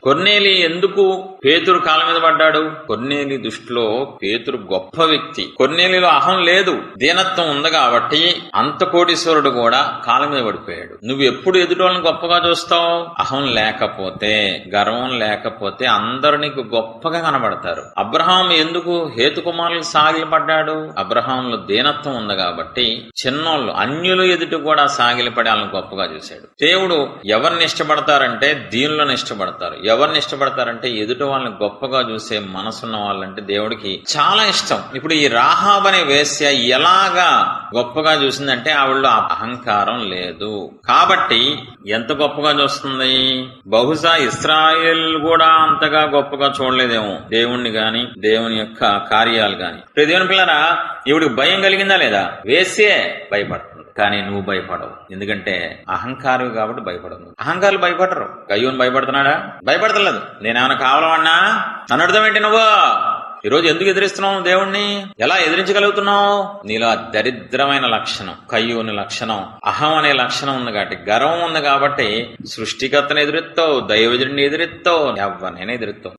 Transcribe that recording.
కొర్నేలి ఎందుకు పేతురు కాళ్ళ మీద పడ్డాడు? కొర్నేలి దృష్టిలో పేతురు గొప్ప వ్యక్తి. కొర్నేలిలో అహం లేదు, దీనత్వం ఉంది కాబట్టి అంత కోటీశ్వరుడు కూడా కాళ్ళ మీద పడిపోయాడు. నువ్వు ఎప్పుడు ఎదుటోళ్ళని గొప్పగా చూస్తావు? అహం లేకపోతే, గర్వం లేకపోతే అందరు నీకు గొప్పగా కనబడతారు. అబ్రహాం ఎందుకు హేతుకుమారులు సాగిలపడ్డాడు? అబ్రహాంలో దీనత్వం ఉంది కాబట్టి చిన్నోళ్ళు అన్యులు ఎదుటి కూడా సాగిలపడి వాళ్ళని గొప్పగా చూశాడు. దేవుడు ఎవరిని ఇష్టపడతారంటే దీనిలోని ఇష్టపడతారు. ఎవరిని ఇష్టపడతారంటే ఎదుటి వాళ్ళని గొప్పగా చూసే మనసున్న వాళ్ళంటే దేవుడికి చాలా ఇష్టం. ఇప్పుడు ఈ రాహాబ్ అనే వేశ్య ఎలాగా గొప్పగా చూసిందంటే ఆవిడలో అహంకారం లేదు కాబట్టి ఎంత గొప్పగా చూస్తుంది. బహుశా ఇశ్రాయేల్ కూడా అంతగా గొప్పగా చూడలేదేమో దేవుణ్ణి గాని దేవుని యొక్క కార్యాలు గాని. దేవుని పిల్లరా, ఈవిడికి భయం కలిగిందా లేదా? వేశ్యే భయపడుతుంది కానీ నువ్వు భయపడవు, ఎందుకంటే అహంకారం కాబట్టి భయపడవు. అహంకారులు భయపడరు. కయ్యూని భయపడుతున్నాడా? భయపడతలేదు. నేనేమైనా కావాలన్నా నన్ను అర్థం ఏంటి? నువ్వు ఈరోజు ఎందుకు ఎదిరిస్తున్నావు దేవుణ్ణి? ఎలా ఎదిరించగలుగుతున్నావు? నీలో దరిద్రమైన లక్షణం, కయ్యూని లక్షణం, అహం అనే లక్షణం ఉంది కాబట్టి, గర్వం ఉంది కాబట్టి సృష్టికర్తను ఎదురెత్తావు, దైవజుడిని ఎదురెత్తావు, ఎవరినైనా ఎదురెత్తావు.